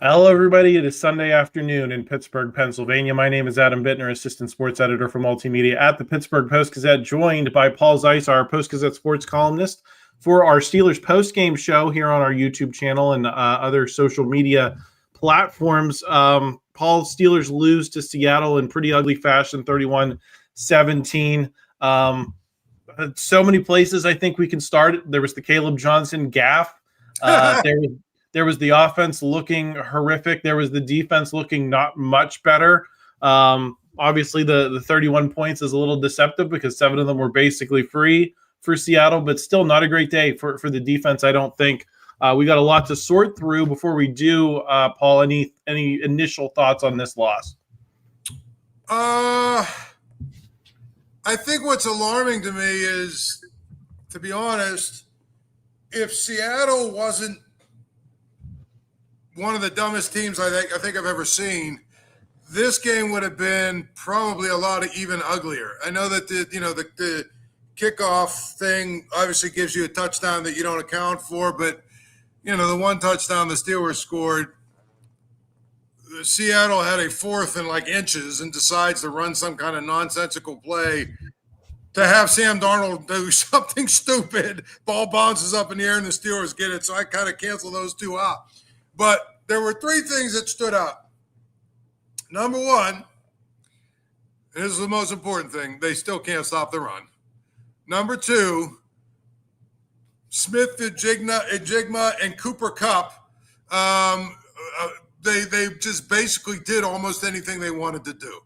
Hello, everybody. It is Sunday afternoon in Pittsburgh, Pennsylvania. My name is Adam Bittner, assistant sports editor for multimedia at the Pittsburgh Post-Gazette, joined by Paul Zeise, our Post-Gazette sports columnist, for our Steelers post-game show here on our YouTube channel and other social media platforms. Paul, Steelers lose to Seattle in pretty ugly fashion, 31-17. So many places I think we can start. There was the Kaleb Johnson gaffe. There was the offense looking horrific. There was the defense looking not much better. Obviously, the 31 points is a little deceptive because 7 of them were basically free for Seattle, but still not a great day for the defense, I don't think. We got a lot to sort through before we do. Paul, any initial thoughts on this loss? I think what's alarming to me is, to be honest, if Seattle wasn't one of the dumbest teams I think I've ever seen, this game would have been probably a lot even uglier. I know that the kickoff thing obviously gives you a touchdown that you don't account for, but the one touchdown the Steelers scored, Seattle had a 4th and inches and decides to run some kind of nonsensical play to have Sam Darnold do something stupid. Ball bounces up in the air and the Steelers get it. So I kind of cancel those two out. But there were 3 things that stood out. Number one, and this is the most important thing, they still can't stop the run. Number 2, Smith, Ejigma, and Cooper Kupp, they just basically did almost anything they wanted to do.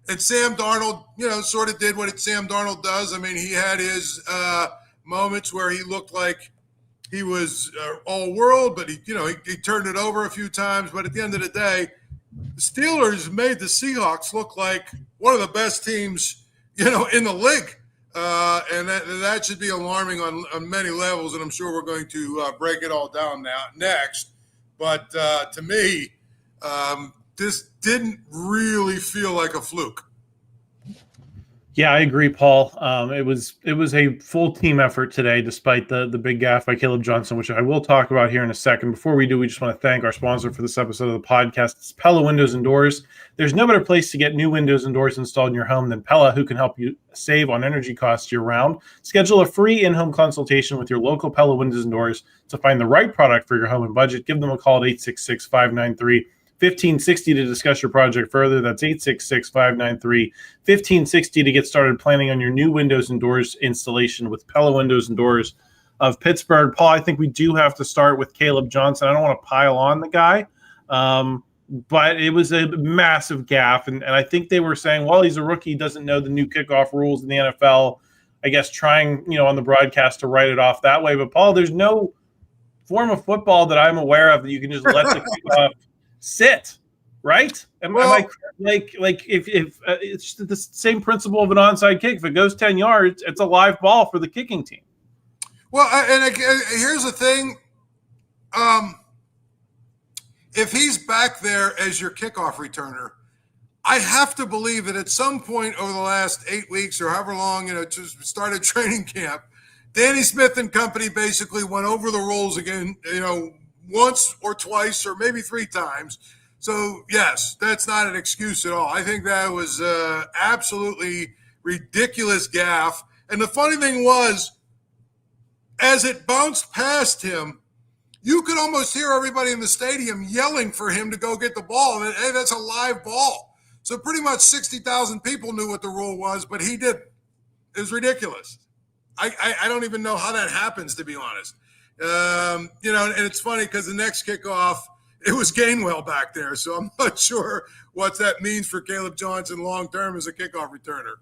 And Sam Darnold, sort of did what Sam Darnold does. I mean, he had his moments where he looked like he was all world, but he turned it over a few times. But at the end of the day, the Steelers made the Seahawks look like one of the best teams, in the league. And that should be alarming on many levels. And I'm sure we're going to break it all down next. But to me, this didn't really feel like a fluke. Yeah, I agree, Paul. It was a full team effort today, despite the big gaffe by Kaleb Johnson, which I will talk about here in a second. Before we do, we just want to thank our sponsor for this episode of the podcast. It's Pella Windows and Doors. There's no better place to get new windows and doors installed in your home than Pella, who can help you save on energy costs year-round. Schedule a free in-home consultation with your local Pella Windows and Doors to find the right product for your home and budget. Give them a call at 866-593-1560 to discuss your project further. That's 866-593-1560 to get started planning on your new windows and doors installation with Pella Windows and Doors of Pittsburgh. Paul, I think we do have to start with Kaleb Johnson. I don't want to pile on the guy, but it was a massive gaffe. And I think they were saying, well, he's a rookie, he doesn't know the new kickoff rules in the NFL. I guess trying, on the broadcast to write it off that way. But, Paul, there's no form of football that I'm aware of that you can just let the kickoff sit, right? Am I if it's the same principle of an onside kick? If it goes 10 yards, it's a live ball for the kicking team. Well, here's the thing. If he's back there as your kickoff returner, I have to believe that at some point over the last 8 weeks or however long, just started training camp, Danny Smith and company basically went over the rules again, once or twice or maybe 3 times. So, yes, that's not an excuse at all. I think that was absolutely ridiculous gaffe. And the funny thing was, as it bounced past him, you could almost hear everybody in the stadium yelling for him to go get the ball. And, hey, that's a live ball. So pretty much 60,000 people knew what the rule was, but he didn't. It was ridiculous. I don't even know how that happens, to be honest. And it's funny because the next kickoff, it was Gainwell back there. So I'm not sure what that means for Kaleb Johnson long-term as a kickoff returner.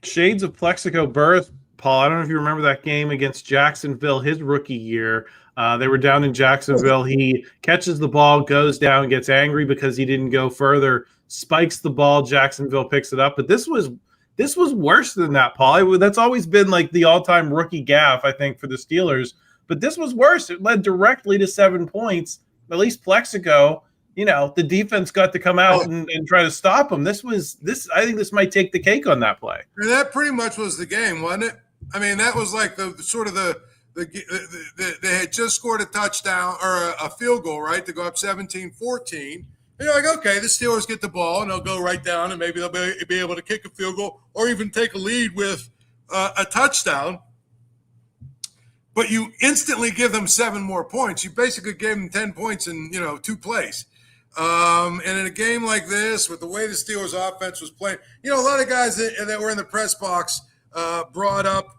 Shades of Plexico Burress, Paul. I don't know if you remember that game against Jacksonville, his rookie year. They were down in Jacksonville. He catches the ball, goes down, gets angry because he didn't go further, spikes the ball. Jacksonville picks it up. But this was worse than that, Paul. That's always been like the all-time rookie gaffe, I think, for the Steelers. But this was worse. It led directly to 7 points. At least Plexico, the defense got to come out and try to stop him. I think this might take the cake on that play. And that pretty much was the game, wasn't it? I mean, that was like the they had just scored a touchdown or a field goal, right, to go up 17-14. And you're like, okay, the Steelers get the ball and they'll go right down and maybe they'll be able to kick a field goal or even take a lead with a touchdown. But you instantly give them 7 more points. You basically gave them 10 points in 2 plays. And in a game like this, with the way the Steelers offense was playing, a lot of guys that were in the press box brought up,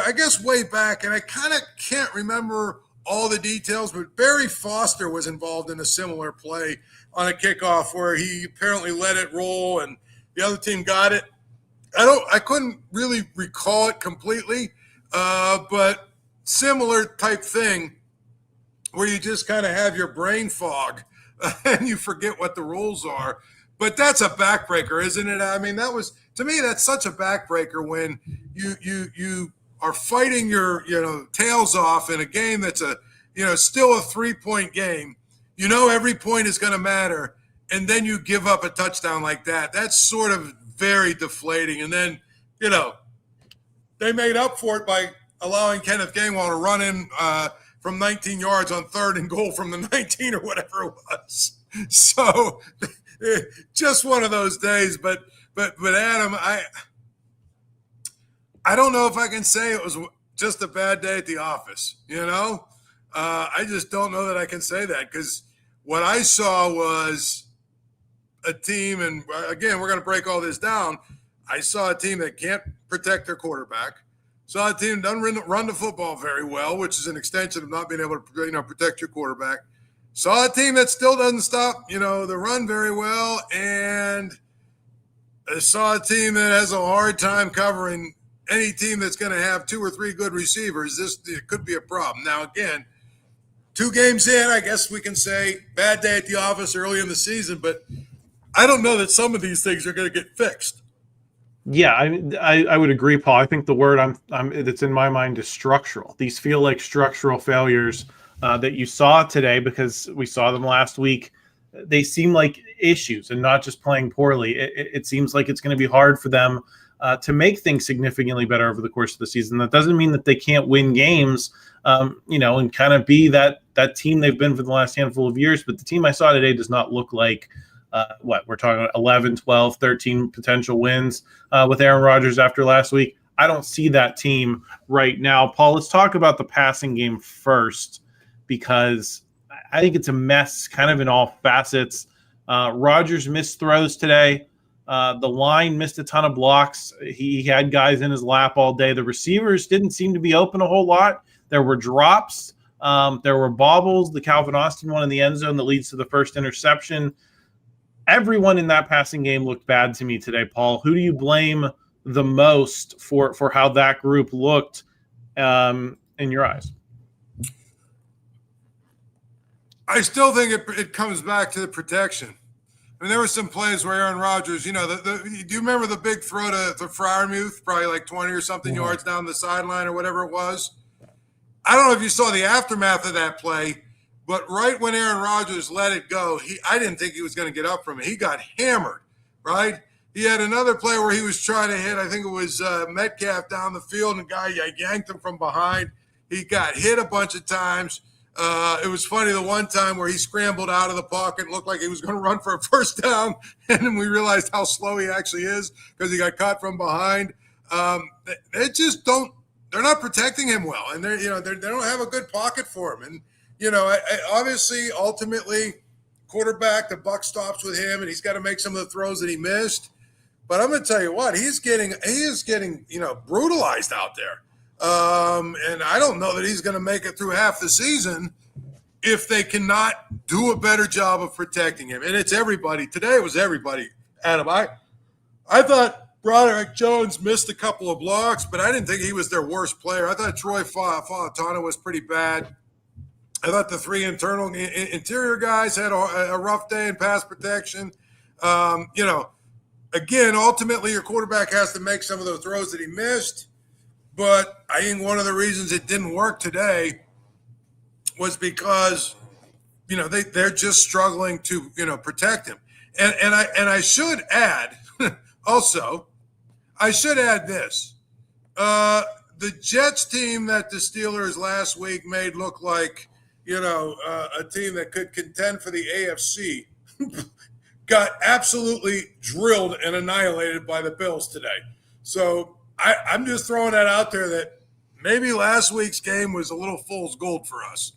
I guess, way back, and I kind of can't remember all the details, but Barry Foster was involved in a similar play on a kickoff where he apparently let it roll and the other team got it. I couldn't really recall it completely, but similar type thing where you just kind of have your brain fog and you forget what the rules are. But that's a backbreaker, isn't it? I mean, to me, that's such a backbreaker when you are fighting your tails off in a game that's still a 3-point game. Every point is going to matter, and then you give up a touchdown like that. That's sort of very deflating. And then they made up for it by allowing Kenneth Gainwell to run in from 19 yards on 3rd and goal from the 19 or whatever it was. So just one of those days. But Adam, I don't know if I can say it was just a bad day at the office. I just don't know that I can say that, because what I saw was a team, and again, we're going to break all this down. I saw a team that can't protect their quarterback. Saw a team that doesn't run the football very well, which is an extension of not being able to protect your quarterback. Saw a team that still doesn't stop the run very well, and I saw a team that has a hard time covering any team that's going to have 2 or 3 good receivers. It could be a problem. Now, again, 2 games in, I guess we can say bad day at the office early in the season, but I don't know that some of these things are going to get fixed. Yeah, I would agree, Paul. I think the word that's in my mind is structural. These feel like structural failures that you saw today, because we saw them last week. They seem like issues and not just playing poorly. It seems like it's going to be hard for them to make things significantly better over the course of the season. That doesn't mean that they can't win games, and kind of be that team they've been for the last handful of years. But the team I saw today does not look like we're talking about 11, 12, 13 potential wins with Aaron Rodgers after last week. I don't see that team right now. Paul, let's talk about the passing game first, because I think it's a mess kind of in all facets. Rodgers missed throws today. The line missed a ton of blocks. He had guys in his lap all day. The receivers didn't seem to be open a whole lot. There were drops. There were bobbles. The Calvin Austin one in the end zone that leads to the first interception. Everyone in that passing game looked bad to me today, Paul. Who do you blame the most for how that group looked in your eyes? I still think it comes back to the protection. I mean, there were some plays where Aaron Rodgers, do you remember the big throw to Freiermuth, probably like 20 or something yards down the sideline or whatever it was? I don't know if you saw the aftermath of that play, but right when Aaron Rodgers let it go, I didn't think he was going to get up from it. He got hammered, right? He had another play where he was trying to hit, I think it was Metcalf down the field, and the guy yanked him from behind. He got hit a bunch of times. It was funny the one time where he scrambled out of the pocket, looked like he was going to run for a first down, and then we realized how slow he actually is because he got caught from behind. They just don't – they're not protecting him well, and they don't have a good pocket for him. And, obviously, ultimately, quarterback, the buck stops with him, and he's got to make some of the throws that he missed. But I'm going to tell you what, he is getting brutalized out there. And I don't know that he's going to make it through half the season if they cannot do a better job of protecting him. And it's everybody. Today it was everybody, Adam. I thought Broderick Jones missed a couple of blocks, but I didn't think he was their worst player. I thought Troy Fautanu was pretty bad. I thought the 3 interior guys had a rough day in pass protection. Again, ultimately your quarterback has to make some of those throws that he missed. But I think one of the reasons it didn't work today was because, they're just struggling to, protect him. And I should add also, this. the Jets team that the Steelers last week made look like, a team that could contend for the AFC got absolutely drilled and annihilated by the Bills today. So I'm just throwing that out there that maybe last week's game was a little fool's gold for us.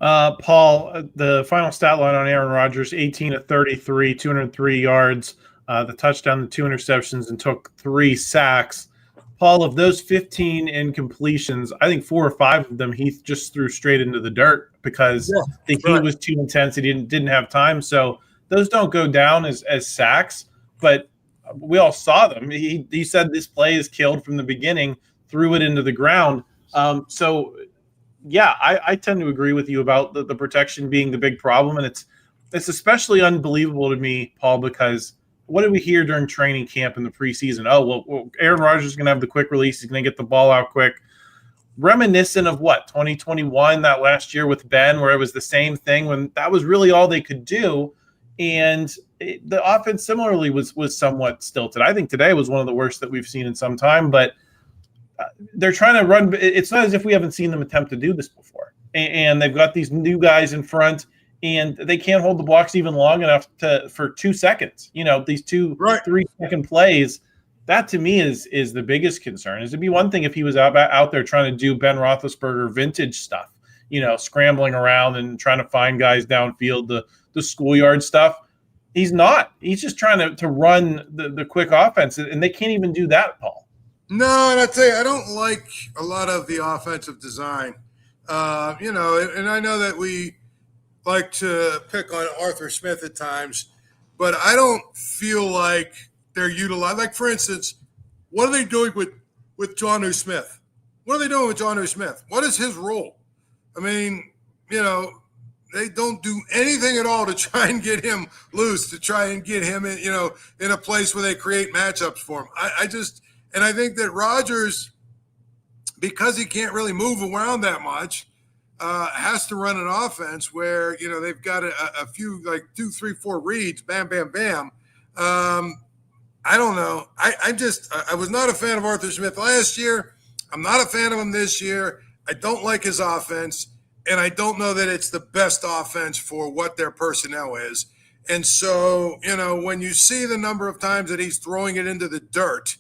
Paul, the final stat line on Aaron Rodgers, 18 of 33, 203 yards, the touchdown, the 2 interceptions, and took 3 sacks. Paul, of those 15 incompletions, I think 4 or 5 of them he just threw straight into the dirt because the heat was too intense. He didn't have time. So those don't go down as sacks, but we all saw them. He said this play is killed from the beginning, threw it into the ground. I tend to agree with you about the protection being the big problem. And it's especially unbelievable to me, Paul, because what did we hear during training camp in the preseason? Oh, well Aaron Rodgers is going to have the quick release. He's going to get the ball out quick. Reminiscent of 2021, that last year with Ben, where it was the same thing when that was really all they could do. And the offense similarly was somewhat stilted. I think today was one of the worst that we've seen in some time, but they're trying to run. It's not as if we haven't seen them attempt to do this before. And they've got these new guys in front, and they can't hold the blocks even long enough for 2 seconds. These 3-second plays, that to me is the biggest concern. It'd be one thing if he was out there trying to do Ben Roethlisberger vintage stuff, scrambling around and trying to find guys downfield, the schoolyard stuff. He's not. He's just trying to run the quick offense, and they can't even do that, Paul. No, and I tell you, I don't like a lot of the offensive design. And I know that we like to pick on Arthur Smith at times, but I don't feel like they're utilized. Like, for instance, what are they doing with Jonne Smith? What are they doing with Jonne Smith? What is his role? I mean, they don't do anything at all to try and get him loose, to try and get him in a place where they create matchups for him. And I think that Rodgers, because he can't really move around that much, has to run an offense where, they've got a few, like 2, 3, 4 reads, bam, bam, bam. I don't know. I was not a fan of Arthur Smith last year. I'm not a fan of him this year. I don't like his offense, and I don't know that it's the best offense for what their personnel is. And so, when you see the number of times that he's throwing it into the dirt,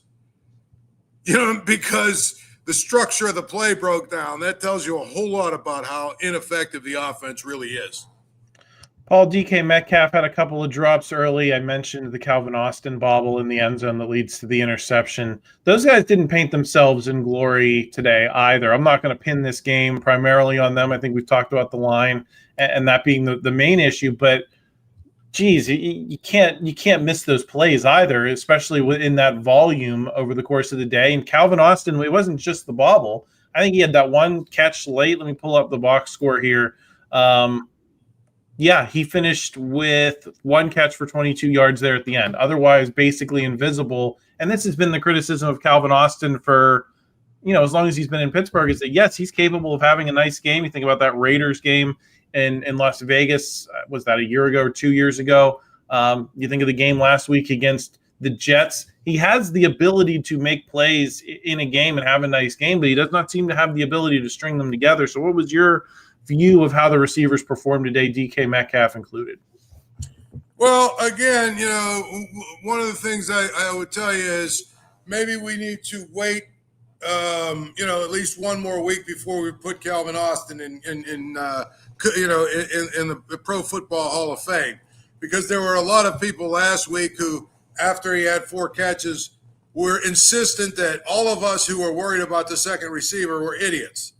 because the structure of the play broke down, that tells you a whole lot about how ineffective the offense really is. Paul, DK Metcalf had a couple of drops early. I mentioned the Calvin Austin bobble in the end zone that leads to the interception. Those guys didn't paint themselves in glory today either. I'm not going to pin this game primarily on them. I think we've talked about the line and that being the main issue, but geez, you can't miss those plays either, especially within that volume over the course of the day. And Calvin Austin, it wasn't just the bobble. I think he had that one catch late. Let me pull up the box score here. He finished with 1 catch for 22 yards there at the end. Otherwise, basically invisible. And this has been the criticism of Calvin Austin for, as long as he's been in Pittsburgh, is that, yes, he's capable of having a nice game. You think about that Raiders game in Las Vegas. Was that a year ago or 2 years ago? You think of the game last week against the Jets. He has the ability to make plays in a game and have a nice game, but he does not seem to have the ability to string them together. So what was your view of how the receivers performed today, DK Metcalf included? Well, again, one of the things I would tell you is maybe we need to wait, at least one more week before we put Calvin Austin in the Pro Football Hall of Fame, because there were a lot of people last week who, after he had 4 catches, were insistent that all of us who were worried about the second receiver were idiots.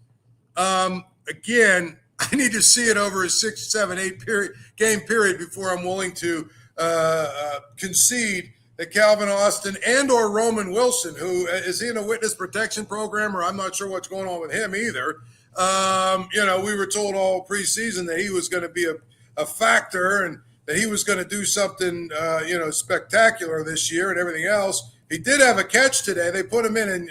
Again, I need to see it over a 6, 7, 8 game period before I'm willing to concede that Calvin Austin and or Roman Wilson, who is he in a witness protection program, or I'm not sure what's going on with him either. We were told all preseason that he was going to be a factor and that he was going to do something, spectacular this year and everything else. He did have a catch today. They put him in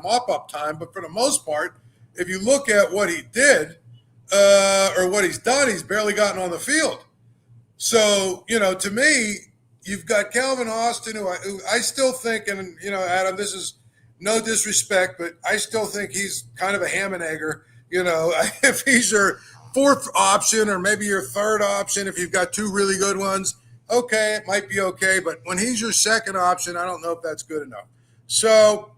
mop-up time, but for the most part, if you look at what he did or what he's done, he's barely gotten on the field. So, to me, you've got Calvin Austin, who I still think, and, Adam, this is no disrespect, but I still think he's kind of a ham and egger. If he's your fourth option or maybe your third option, if you've got two really good ones, okay, it might be okay. But when he's your second option, I don't know if that's good enough. So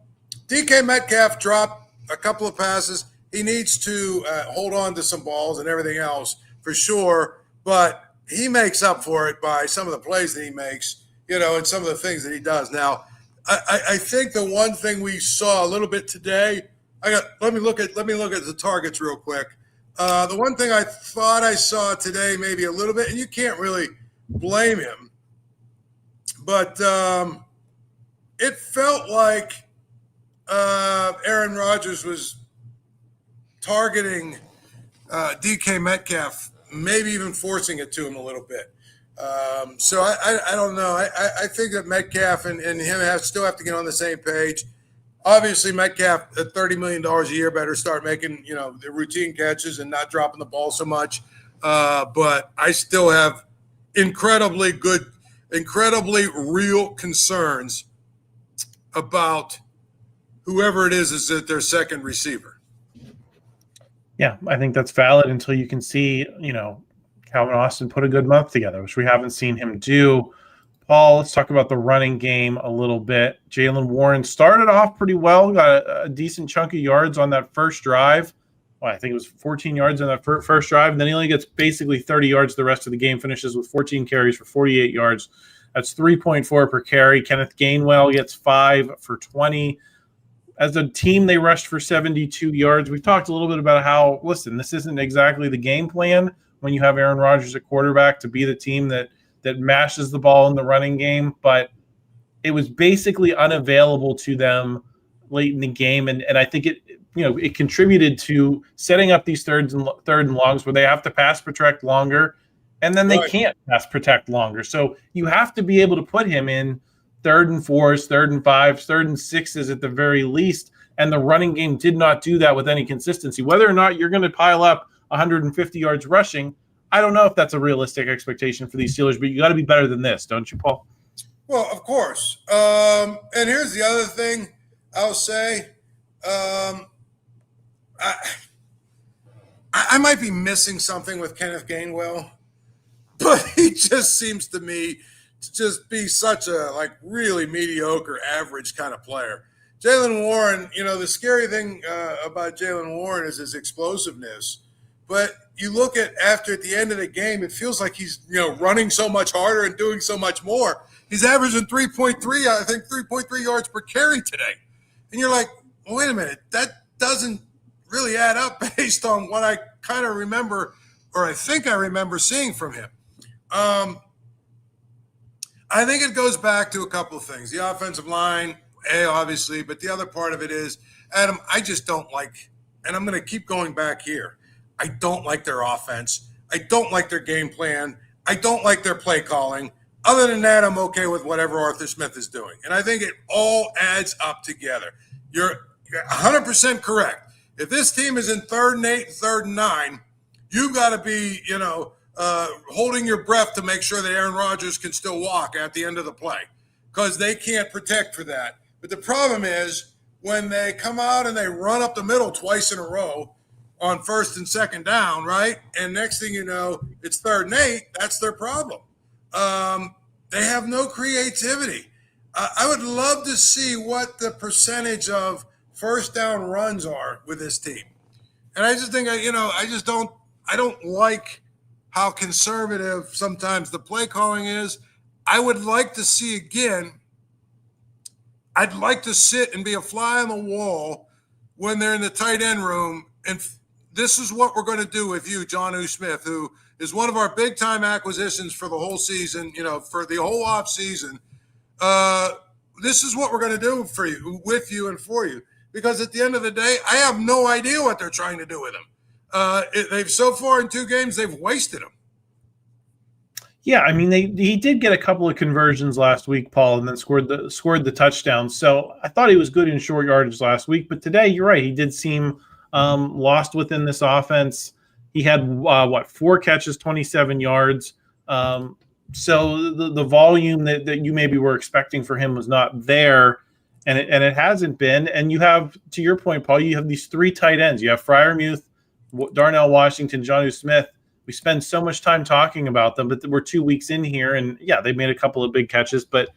DK Metcalf dropped a couple of passes. He needs to hold on to some balls and everything else for sure, but he makes up for it by some of the plays that he makes, and some of the things that he does. Now, I think the one thing we saw a little bit today, let me look at the targets real quick. The one thing I thought I saw today, maybe a little bit, and you can't really blame him, but it felt like Aaron Rodgers was targeting DK Metcalf, maybe even forcing it to him a little bit. So I don't know. I think that Metcalf and him still have to get on the same page. Obviously, Metcalf at $30 million a year better start making, the routine catches and not dropping the ball so much. But I still have incredibly real concerns about whoever it is at their second receiver. Yeah, I think that's valid until you can see, Calvin Austin put a good month together, which we haven't seen him do. Paul, let's talk about the running game a little bit. Jaylen Warren started off pretty well, got a decent chunk of yards on that first drive. Well, I think it was 14 yards on that first drive, and then he only gets basically 30 yards the rest of the game, finishes with 14 carries for 48 yards. That's 3.4 per carry. Kenneth Gainwell gets 5 for 20. As a team, they rushed for 72 yards. We've talked a little bit about how, listen, this isn't exactly the game plan when you have Aaron Rodgers at quarterback to be the team that mashes the ball in the running game, but it was basically unavailable to them late in the game. And I think it contributed to setting up these third and longs where they have to pass protect longer, and then they can't pass protect longer. So you have to be able to put him in 3rd and 4s, 3rd and 5s, 3rd and 6s at the very least. And the running game did not do that with any consistency. Whether or not you're going to pile up 150 yards rushing, I don't know if that's a realistic expectation for these Steelers, but you got to be better than this, don't you, Paul? Well, of course. And here's the other thing I'll say. I might be missing something with Kenneth Gainwell, but he just seems to me to just be such a really mediocre, average kind of player. Jaylen Warren, the scary thing about Jaylen Warren is his explosiveness. But you look at the end of the game, it feels like he's running so much harder and doing so much more. He's averaging 3.3 yards per carry today. And you're like, well, wait a minute, that doesn't really add up based on what I kind of remember, or I think I remember seeing from him. I think it goes back to a couple of things. The offensive line, obviously, but the other part of it is, Adam, I just don't like, and I'm going to keep going back here, I don't like their offense. I don't like their game plan. I don't like their play calling. Other than that, I'm okay with whatever Arthur Smith is doing. And I think it all adds up together. You're 100% correct. If this team is in 3rd and 8, 3rd and 9, you got to be, holding your breath to make sure that Aaron Rodgers can still walk at the end of the play, because they can't protect for that. But the problem is when they come out and they run up the middle twice in a row on 1st and 2nd down, right? And next thing you know, it's 3rd and 8. That's their problem. They have no creativity. I would love to see what the percentage of first down runs are with this team. And I just think, I don't like how conservative sometimes the play calling is. I would like to see again, I'd like to sit and be a fly on the wall when they're in the tight end room. And this is what we're going to do with you, Jonne Smith, who is one of our big time acquisitions for the whole season, for the whole off season. This is what we're going to do for you, with you and for you. Because at the end of the day, I have no idea what they're trying to do with him. They've so far in 2 games, they've wasted him. Yeah, I mean, he did get a couple of conversions last week, Paul, and then scored the touchdown. So I thought he was good in short yardage last week, but today, you're right, he did seem lost within this offense. He had 4 catches, 27 yards. So the volume that you maybe were expecting for him was not there. and it hasn't been. And you have, to your point, Paul, you have these 3 tight ends. You have Freiermuth, Darnell Washington, Jonne Smith. We spend so much time talking about them, but we're 2 weeks in here, and yeah, they made a couple of big catches, but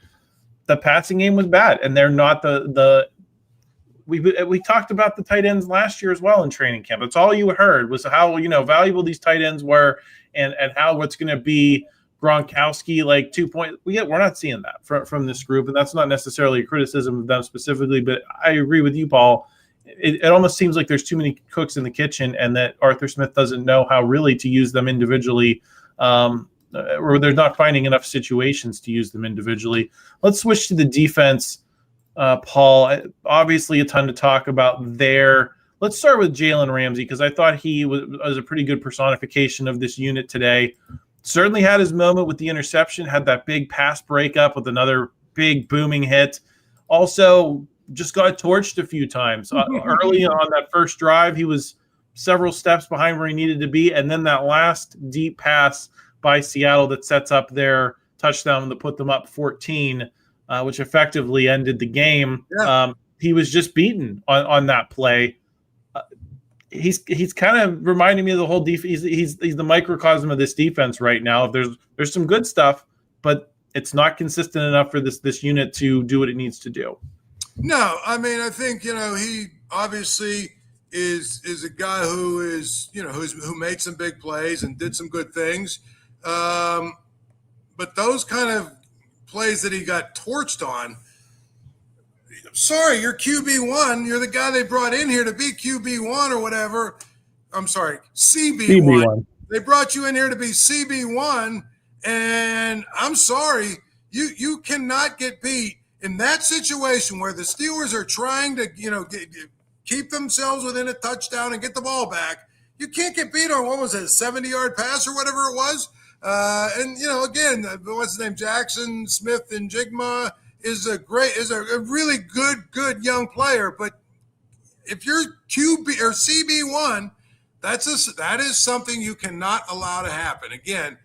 the passing game was bad, and they're not we talked about the tight ends last year as well in training camp. That's all you heard was how valuable these tight ends were, and how what's going to be Gronkowski like 2 point. We're not seeing that from this group, and that's not necessarily a criticism of them specifically, but I agree with you, Paul. It almost seems like there's too many cooks in the kitchen, and that Arthur Smith doesn't know how really to use them individually, or they're not finding enough situations to use them individually. Let's switch to the defense. Paul, obviously a ton to talk about there. Let's start with Jalen Ramsey, because I thought he was a pretty good personification of this unit today. Certainly had his moment with the interception, had that big pass breakup with another big booming hit. Also, just got torched a few times. Early on that first drive, he was several steps behind where he needed to be, and then that last deep pass by Seattle that sets up their touchdown to put them up 14, which effectively ended the game. Yeah. He was just beaten on that play. He's kind of reminding me of the whole defense. He's the microcosm of this defense right now. There's some good stuff, but it's not consistent enough for this unit to do what it needs to do. No, I mean, I think he obviously is a guy who is who made some big plays and did some good things, but those kind of plays that he got torched on. Sorry, you're QB1. You're the guy they brought in here to be QB1 or whatever. I'm sorry, CB1. They brought you in here to be CB1, and I'm sorry, you cannot get beat in that situation where the Steelers are trying to keep themselves within a touchdown and get the ball back. You can't get beat on, what was it, a 70-yard pass or whatever it was. And again, what's his name, Jackson Smith and Jigma is a really good young player, but if you're QB or CB1, that is something you cannot allow to happen. Say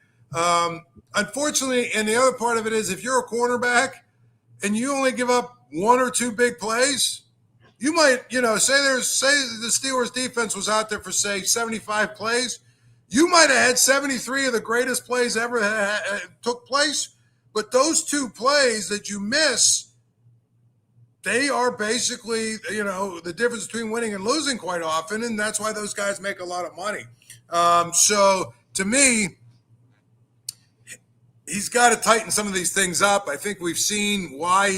unfortunately, and the other part of it is if you're a cornerback and you only give up 1 or 2 big plays, you might say the Steelers defense was out there for say 75 plays, you might have had 73 of the greatest plays ever took place. But those 2 plays that you miss, they are basically, the difference between winning and losing quite often, and that's why those guys make a lot of money. So to me, he's got to tighten some of these things up. I think we've seen why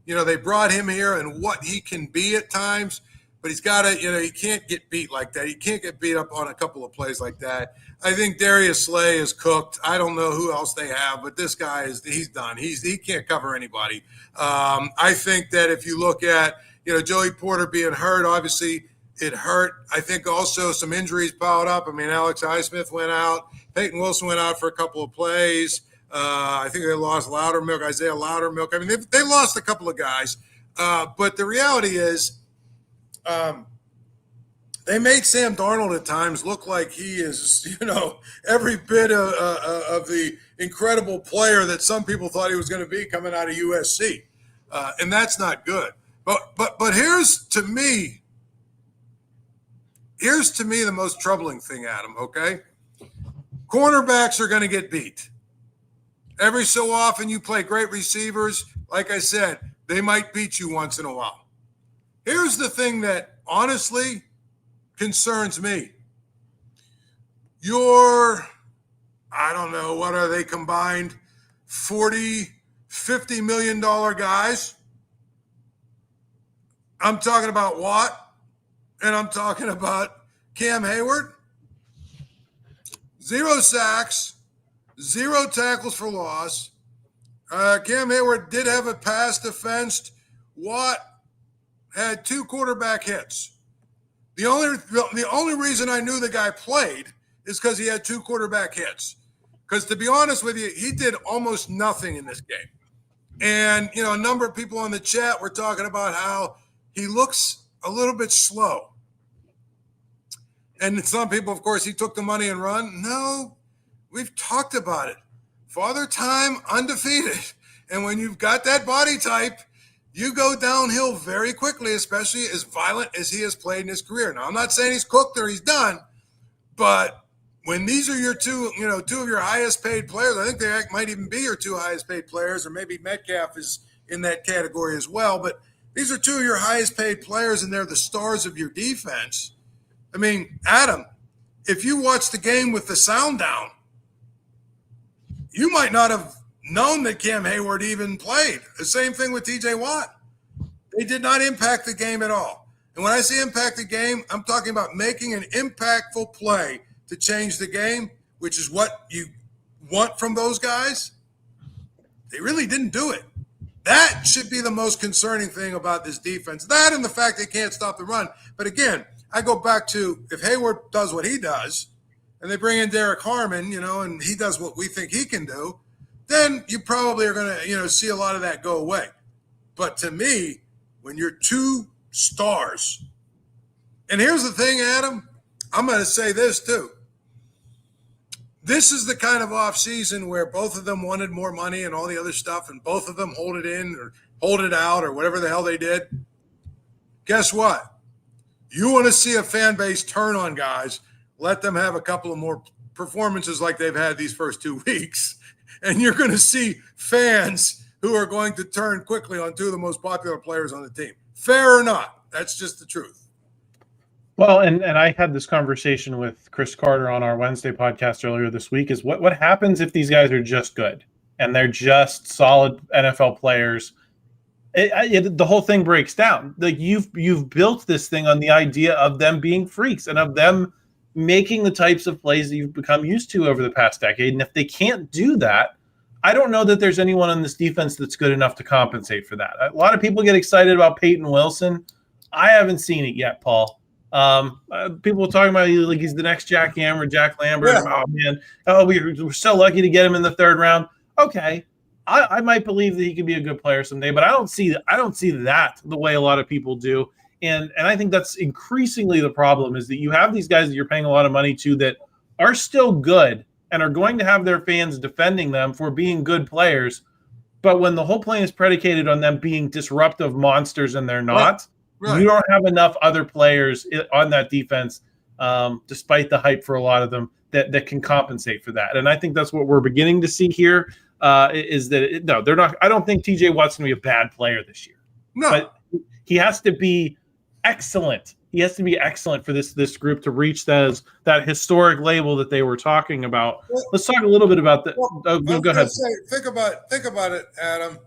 they brought him here and what he can be at times, but he's got to, he can't get beat like that. He can't get beat up on a couple of plays like that. I think Darius Slay is cooked. I don't know who else they have, but this guy he's done. He can't cover anybody. I think that if you look at, Joey Porter being hurt, obviously it hurt. I think also some injuries piled up. I mean, Alex Highsmith went out. Peyton Wilson went out for a couple of plays. I think they lost Isaiah Loudermilk. I mean, they lost a couple of guys. But the reality is, they made Sam Darnold at times look like he is, every bit of the incredible player that some people thought he was going to be coming out of USC, and that's not good. But here's to me the most troubling thing, Adam. Okay, cornerbacks are going to get beat every so often. You play great receivers, like I said, they might beat you once in a while. Here's the thing that honestly concerns me. I don't know, what are they combined? $40, $50 million guys. I'm talking about Watt, and I'm talking about Cam Heyward. 0 sacks, 0 tackles for loss. Cam Heyward did have a pass defensed. Watt had 2 quarterback hits. The only reason I knew the guy played is because he had 2 quarterback hits. Because to be honest with you, he did almost nothing in this game. And, a number of people on the chat were talking about how he looks a little bit slow. And some people, of course, he took the money and run. No, we've talked about it. Father Time undefeated. And when you've got that body type, you go downhill very quickly, especially as violent as he has played in his career. Now, I'm not saying he's cooked or he's done, but when these are your two of your highest paid players, I think they might even be your two highest paid players, or maybe Metcalf is in that category as well. But these are two of your highest paid players, and they're the stars of your defense. I mean, Adam, if you watch the game with the sound down, you might not have known that Cam Heyward even played. The same thing with TJ Watt. They did not impact the game at all. And when I say impact the game, I'm talking about making an impactful play to change the game, which is what you want from those guys. They really didn't do it. That should be the most concerning thing about this defense. That and the fact they can't stop the run. But again, I go back to, if Heyward does what he does, and they bring in Derek Harmon, and he does what we think he can do, then you probably are going to, see a lot of that go away. But to me, when you're two stars, and here's the thing, Adam, I'm going to say this too. This is the kind of offseason where both of them wanted more money and all the other stuff, and both of them hold it in or hold it out or whatever the hell they did. Guess what? You want to see a fan base turn on guys, let them have a couple of more performances like they've had these first 2 weeks, and you're going to see fans who are going to turn quickly on two of the most popular players on the team. Fair or not, that's just the truth. Well, and I had this conversation with Chris Carter on our Wednesday podcast earlier this week, is what happens if these guys are just good and they're just solid NFL players? The whole thing breaks down. Like you've built this thing on the idea of them being freaks and of them making the types of plays that you've become used to over the past decade. And if they can't do that, I don't know that there's anyone on this defense that's good enough to compensate for that. A lot of people get excited about Payton Wilson. I haven't seen it yet, Paul. People are talking about like he's the next Jack Hammer, Jack Lambert. Yeah. Oh man, we're so lucky to get him in the third round. Okay, I might believe that he could be a good player someday, but I don't see that the way a lot of people do. And I think that's increasingly the problem, is that you have these guys that you're paying a lot of money to that are still good and are going to have their fans defending them for being good players. But when the whole plan is predicated on them being disruptive monsters and they're not, right. You don't have enough other players on that defense, despite the hype for a lot of them, that can compensate for that. And I think that's what we're beginning to see here, is that they're not. I don't think TJ Watt's going to be a bad player this year. No. But he has to be excellent. He has to be excellent for this group to reach that historic label that they were talking about. Well, let's talk a little bit about that. Go ahead. Think about it, Adam.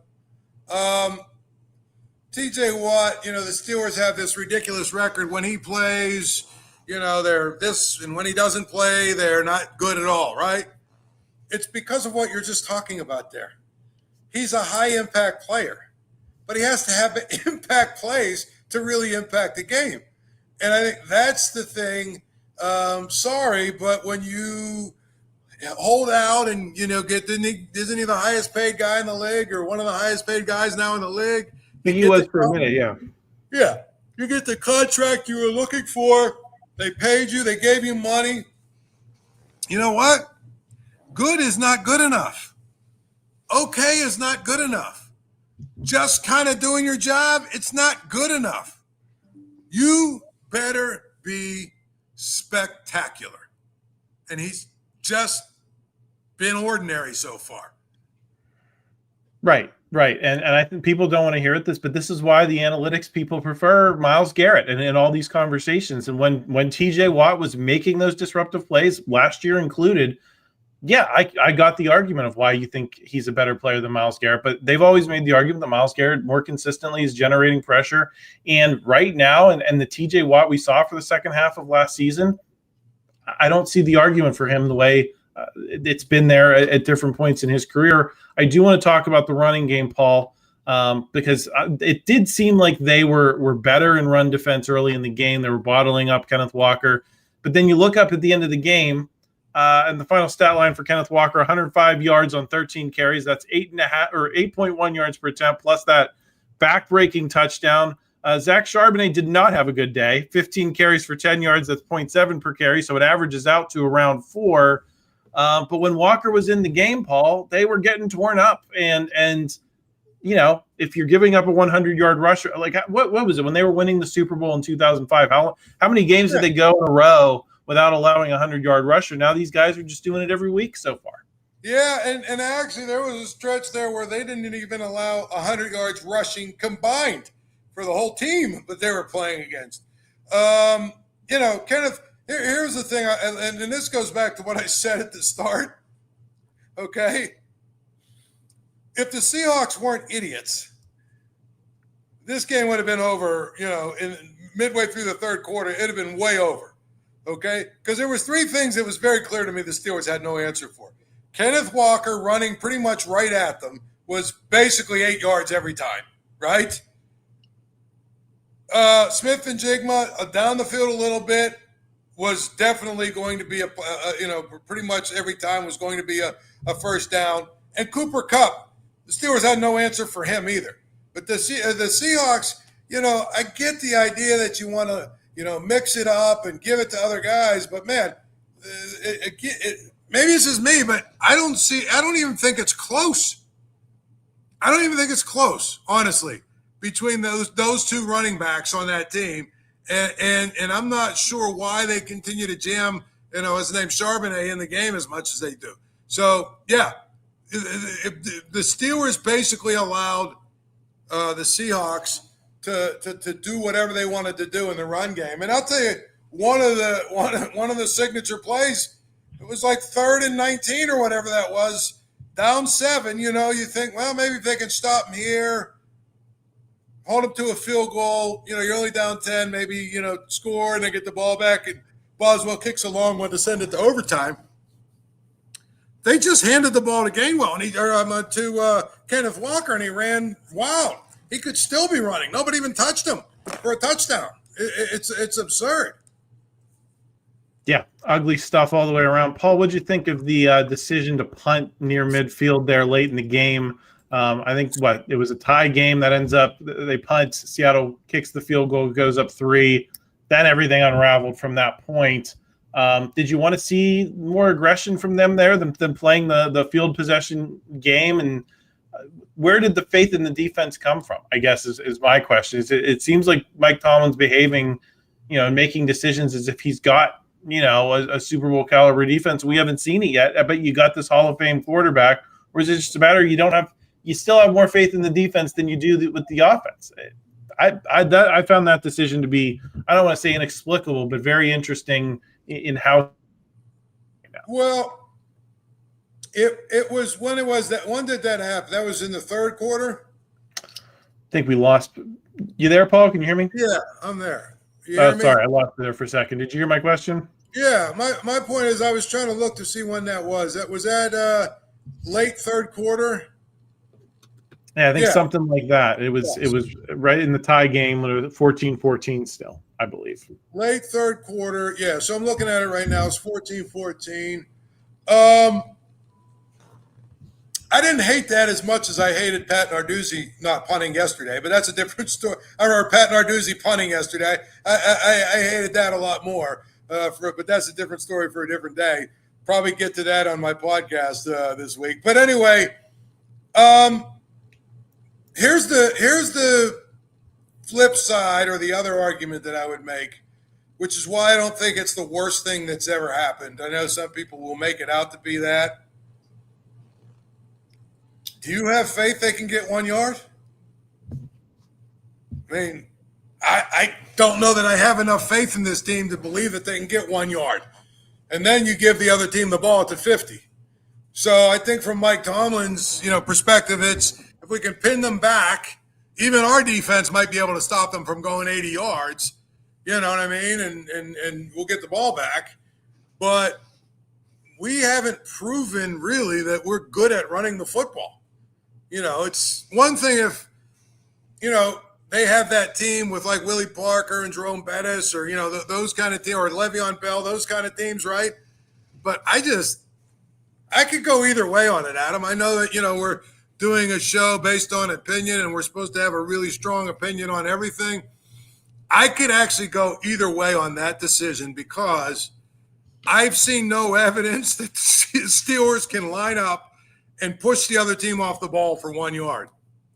TJ Watt, the Steelers have this ridiculous record. When he plays, they're this, and when he doesn't play, they're not good at all, right? It's because of what you're just talking about there. He's a high-impact player, but he has to have impact plays to really impact the game. And I think that's the thing. Sorry, but when you hold out and, isn't he the highest paid guy in the league, or one of the highest paid guys now in the league? He was for a minute, yeah. Yeah. You get the contract you were looking for. They paid you. They gave you money. You know what? Good is not good enough. Okay is not good enough. Just kind of doing your job, it's not good enough. You better be spectacular. And he's just been ordinary so far. Right. And I think people don't want to hear this, but this is why the analytics people prefer Myles Garrett and in all these conversations. And when TJ Watt was making those disruptive plays, last year included, yeah, I got the argument of why you think he's a better player than Myles Garrett, but they've always made the argument that Myles Garrett more consistently is generating pressure. And right now, and the TJ Watt we saw for the second half of last season, I don't see the argument for him the way it's been there at different points in his career. I do want to talk about the running game, Paul, because it did seem like they were better in run defense early in the game. They were bottling up Kenneth Walker. But then you look up at the end of the game, and the final stat line for Kenneth Walker, 105 yards on 13 carries. That's 8.1 yards per attempt, plus that back-breaking touchdown. Zach Charbonnet did not have a good day. 15 carries for 10 yards. That's 0.7 per carry, so it averages out to around 4. But when Walker was in the game, Paul, they were getting torn up. And if you're giving up a 100-yard rusher, like what was it when they were winning the Super Bowl in 2005? How many games did they go in a row without allowing a 100-yard rusher? Now these guys are just doing it every week so far. Yeah, and actually there was a stretch there where they didn't even allow 100 yards rushing combined for the whole team that they were playing against. Kenneth, here's the thing, and this goes back to what I said at the start, okay? If the Seahawks weren't idiots, this game would have been over, in midway through the third quarter. It would have been way over, okay? Because there was three things that was very clear to me the Steelers had no answer for. Kenneth Walker running pretty much right at them was basically 8 yards every time, right? Smith and Jigma down the field a little bit was definitely going to be pretty much every time was going to be a first down. And Cooper Kupp, the Steelers had no answer for him either. But the Seahawks, I get the idea that you want to, mix it up and give it to other guys. But, man, maybe this is me, but I don't even think it's close. I don't even think it's close, honestly, between those two running backs on that team. And I'm not sure why they continue to jam, his name Charbonnet in the game as much as they do. So, yeah, the Steelers basically allowed the Seahawks to do whatever they wanted to do in the run game. And I'll tell you, one of the signature plays, it was like 3rd and 19 or whatever that was, down 7. You think, well, maybe if they can stop them here, hold them to a field goal. You're only down 10, maybe, score and they get the ball back. And Boswell kicks a long one to send it to overtime. They just handed the ball to Gainwell to Kenneth Walker, and he ran wild. He could still be running. Nobody even touched him for a touchdown. It's absurd. Yeah, ugly stuff all the way around. Paul, what'd you think of the decision to punt near midfield there late in the game? I think it was a tie game that ends up they punt. Seattle kicks the field goal, goes up 3. Then everything unraveled from that point. Did you want to see more aggression from them there than playing the field possession game? And where did the faith in the defense come from, I guess, is my question. It seems like Mike Tomlin's behaving, and making decisions as if he's got, a Super Bowl caliber defense. We haven't seen it yet, but you got this Hall of Fame quarterback. Or is it just a matter you still have more faith in the defense than you do with the offense? I found that decision to be, I don't want to say inexplicable, but very interesting in how. Well, it was when did that happen? That was in the third quarter. I think we lost. You there, Paul? Can you hear me? Yeah, I'm there. Sorry, I lost you there for a second. Did you hear my question? Yeah, my point is I was trying to look to see when that was. That was at late third quarter. Yeah, I think something like that. It was right in the tie game, 14-14 still, I believe. Late third quarter, yeah. So I'm looking at it right now. It's 14-14. I didn't hate that as much as I hated Pat Narduzzi not punting yesterday, but that's a different story. I remember Pat Narduzzi punting yesterday. I hated that a lot more, but that's a different story for a different day. Probably get to that on my podcast this week. But anyway, here's the flip side or the other argument that I would make, which is why I don't think it's the worst thing that's ever happened. I know some people will make it out to be that. Do you have faith they can get 1 yard? I mean, I don't know that I have enough faith in this team to believe that they can get 1 yard. And then you give the other team the ball at the 50. So I think from Mike Tomlin's, perspective, it's if we can pin them back, even our defense might be able to stop them from going 80 yards. You know what I mean? And we'll get the ball back. But we haven't proven really that we're good at running the football. It's one thing if, they have that team with like Willie Parker and Jerome Bettis or, those kind of teams, or Le'Veon Bell, those kind of teams, right? But I could go either way on it, Adam. I know that, we're doing a show based on opinion and we're supposed to have a really strong opinion on everything. I could actually go either way on that decision because I've seen no evidence that Steelers can line up and push the other team off the ball for 1 yard.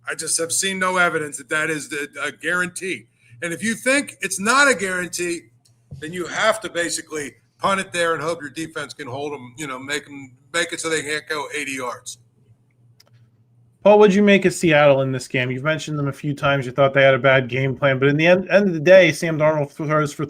I just have seen no evidence that is a guarantee. And if you think it's not a guarantee, then you have to basically punt it there and hope your defense can hold them, make it so they can't go 80 yards. Paul, what'd you make of Seattle in this game? You've mentioned them a few times. You thought they had a bad game plan, but in the end of the day, Sam Darnold throws for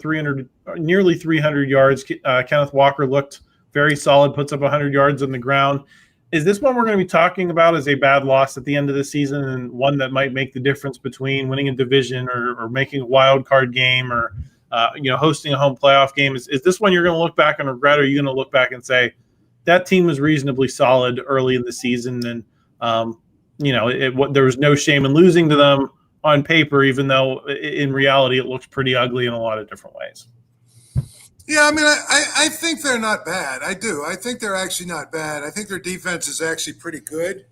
nearly 300 yards. Kenneth Walker looked very solid, puts up 100 yards on the ground. Is this one we're going to be talking about as a bad loss at the end of the season, and one that might make the difference between winning a division or making a wild card game or hosting a home playoff game? Is this one you're going to look back and regret, or are you going to look back and say that team was reasonably solid early in the season and there was no shame in losing to them on paper, even though in reality it looks pretty ugly in a lot of different ways? Yeah, I mean, I think they're not bad. I do. I think they're actually not bad. I think their defense is actually pretty good.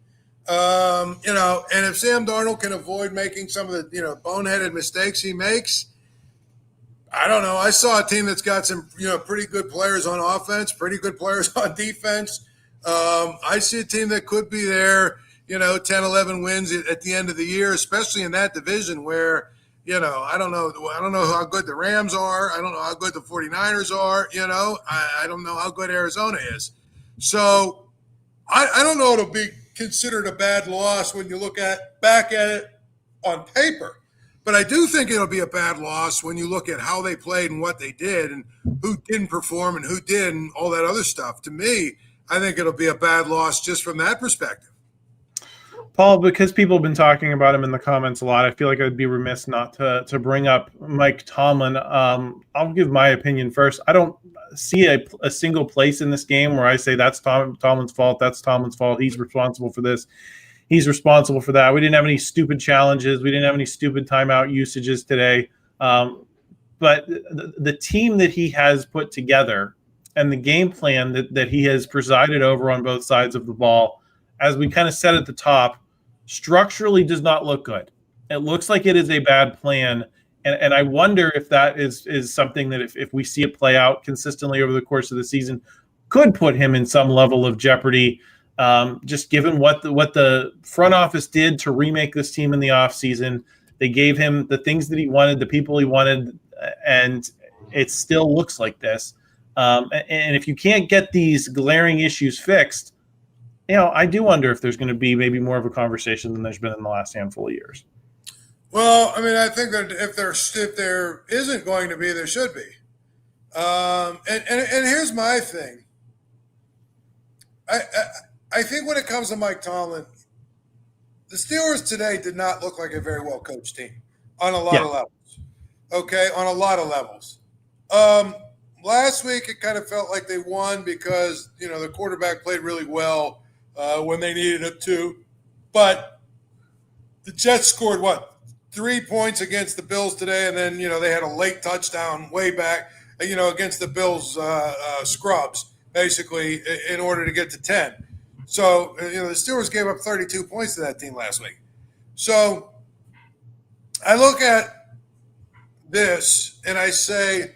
And if Sam Darnold can avoid making some of the, boneheaded mistakes he makes, I don't know. I saw a team that's got some, pretty good players on offense, pretty good players on defense. I see a team that could be there, 10, 11 wins at the end of the year, especially in that division where, I don't know how good the Rams are. I don't know how good the 49ers are. I don't know how good Arizona is. So I don't know it'll be considered a bad loss when you look back at it on paper. But I do think it'll be a bad loss when you look at how they played and what they did and who didn't perform and who did and all that other stuff. To me, I think it'll be a bad loss just from that perspective. Paul, because people have been talking about him in the comments a lot, I feel like I'd be remiss not to bring up Mike Tomlin. I'll give my opinion first. I don't see a single place in this game where I say that's Tomlin's fault, that's Tomlin's fault, he's responsible for this, he's responsible for that. We didn't have any stupid challenges. We didn't have any stupid timeout usages today. But the team that he has put together and the game plan that he has presided over on both sides of the ball, as we kind of said at the top, structurally does not look good. It looks like it is a bad plan. And I wonder if that is something that if we see it play out consistently over the course of the season, could put him in some level of jeopardy, just given what the front office did to remake this team in the offseason. They gave him the things that he wanted, the people he wanted, and it still looks like this. And if you can't get these glaring issues fixed, I do wonder if there's going to be maybe more of a conversation than there's been in the last handful of years. Well, I mean, I think that if there isn't going to be, there should be. And here's my thing. I think when it comes to Mike Tomlin, the Steelers today did not look like a very well coached team on a lot of levels. Okay, on a lot of levels. Last week it kind of felt like they won because the quarterback played really well when they needed him to, but the Jets scored 3 points against the Bills today, and then they had a late touchdown way back against the Bills scrubs basically in order to get to 10. So the Steelers gave up 32 points to that team last week. So I look at this and I say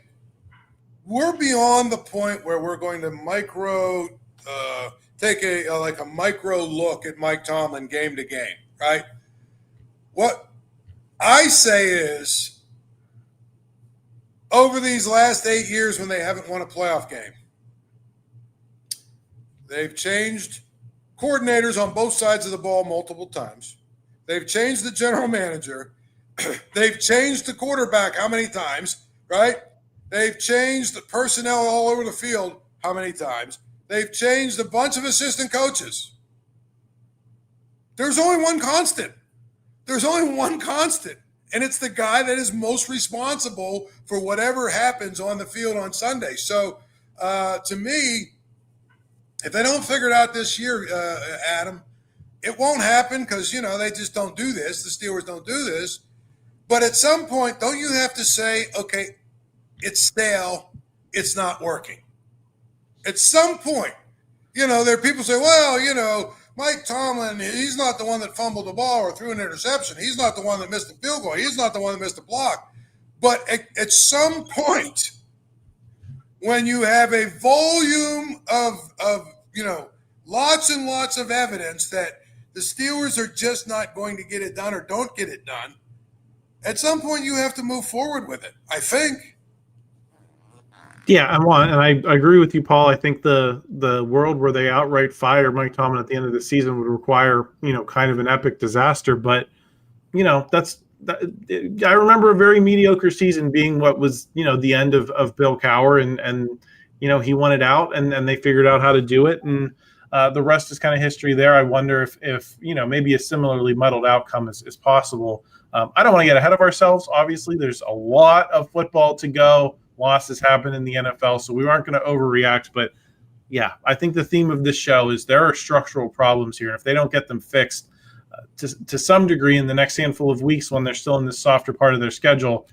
we're beyond the point where we're going to take a micro look at Mike Tomlin game to game, right? What I say is over these last 8 years when they haven't won a playoff game, they've changed coordinators on both sides of the ball multiple times. They've changed the general manager. They've changed the quarterback how many times, right? They've changed the personnel all over the field how many times? They've changed a bunch of assistant coaches. There's only one constant. And it's the guy that is most responsible for whatever happens on the field on Sunday. So, to me, if they don't figure it out this year, Adam, it won't happen because, they just don't do this. The Steelers don't do this. But at some point, don't you have to say, okay, it's stale, it's not working. At some point, there are people say, well, Mike Tomlin, he's not the one that fumbled the ball or threw an interception. He's not the one that missed a field goal. He's not the one that missed a block. But at some point, when you have a volume of lots and lots of evidence that the Steelers are just not going to get it done or don't get it done, at some point you have to move forward with it, I think. Yeah, I agree with you, Paul. I think the world where they outright fire Mike Tomlin at the end of the season would require, kind of an epic disaster. But, I remember a very mediocre season being what was, the end of Bill Cowher, and he wanted out, and they figured out how to do it, and the rest is kind of history there. I wonder if maybe a similarly muddled outcome is possible. I don't want to get ahead of ourselves. Obviously, there's a lot of football to go. Losses happen in the NFL, so we aren't going to overreact. But, yeah, I think the theme of this show is there are structural problems here. And if they don't get them fixed to some degree in the next handful of weeks when they're still in this softer part of their schedule,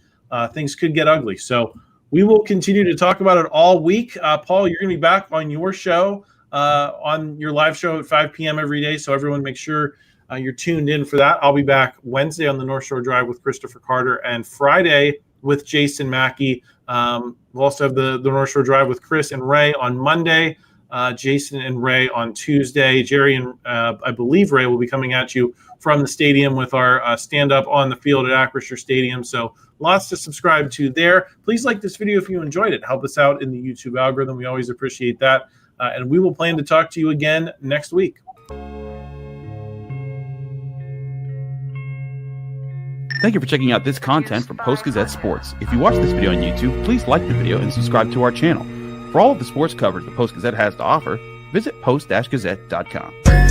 things could get ugly. So we will continue to talk about it all week. Paul, you're going to be back on your show, on your live show at 5 p.m. every day, so everyone make sure you're tuned in for that. I'll be back Wednesday on the North Shore Drive with Christopher Carter, and Friday with Jason Mackey. We'll also have the North Shore Drive with Chris and Ray on Monday, Jason and Ray on Tuesday. Jerry and I believe Ray will be coming at you from the stadium with our stand-up on the field at Acrisure Stadium. So lots to subscribe to there. Please like this video if you enjoyed it. Help us out in the YouTube algorithm. We always appreciate that. And we will plan to talk to you again next week. Thank you for checking out this content from Post-Gazette Sports. If you watch this video on YouTube, please like the video and subscribe to our channel. For all of the sports coverage the Post-Gazette has to offer, visit post-gazette.com.